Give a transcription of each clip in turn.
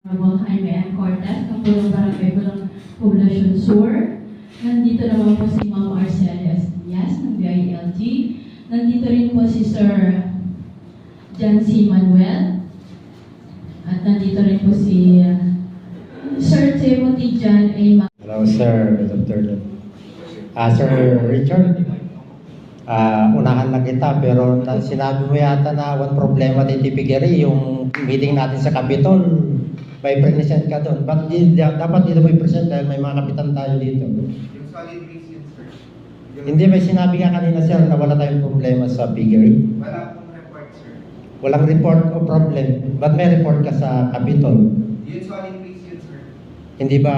Jaime M. Cortez, Kapulong Barangay Pulang Poblacion Sur. Nandito naman po si Ma'am Arcelia Diaz ng BILG. Nandito rin po si Sir Jan C. Manuel. At nandito rin po si Sir Timothy John A. Hello, Sir Dr. Sir Richard. Unahan lang kita, pero sinabi mo yata na one problema din tipigiri, yung meeting natin sa Capitol. May present ka doon. Dapat dito may present dahil may mga kapitan tayo dito. Yung solid waste yun, sir. Hindi, may sinabi nga kanina, sir, na wala tayong problema sa piggery. Wala pong report, sir. Walang report o problem. Ba't may report ka sa Capitol? Yung solid waste yun, sir. Hindi ba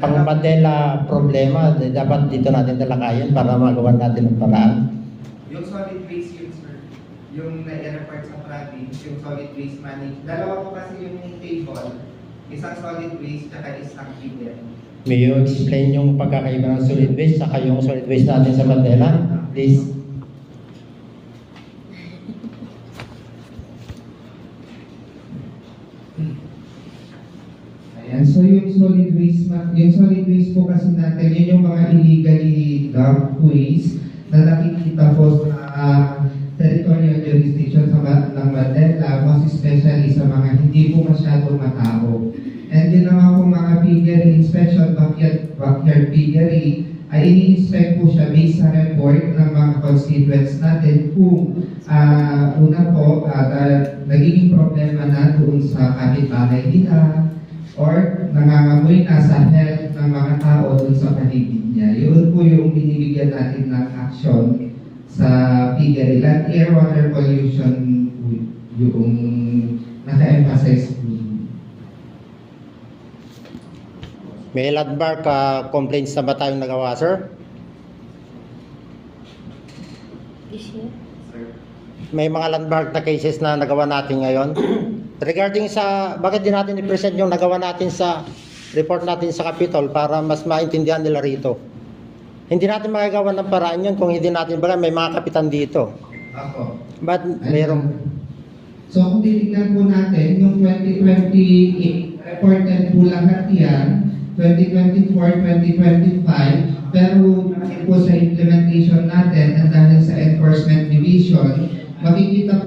pang Mandela problema, dapat dito natin talakayin para magawa natin ang paraan? Yung solid waste yun, sir. Yung na-report sa province, yung solid waste management. Dalawa po kasi yung table. Isang solid waste at isang figure. May you explain yung pagkakaiba ng solid waste saka yung solid waste natin sa Mandela? Please. Ayan, so yung solid waste po kasi natin, yun yung mga illegally dumped waste na nakikita po sa territorial jurisdiction ng Mandela, most especially sa mga hindi po masyadong matao. And yun naman po mga piggery inspection, backyard piggery, ay ini-inspect po siya based sa report ng mga constituents natin kung una po, nagiging problema na doon sa kapitbahay nila or nangangamoy na sa health ng mga tao doon sa paligid niya. Yun po yung binibigyan natin ng action sa piggery. Land, air, water pollution yung naka-emphasize po. May landmark complaints na ba tayong nagawa, sir? May mga landmark na cases na nagawa natin ngayon. Regarding sa, bakit din natin i-present yung nagawa natin sa report natin sa Capitol para mas maintindihan nila rito. Hindi natin magagawa ng paraan yun kung hindi natin may mga kapitan dito. Ako. But mayroong... So kung titignan po natin, yung 2020 reported po lahat yan, 2024, 2025, pero dahil po sa implementation natin at dahil sa enforcement division, makikita po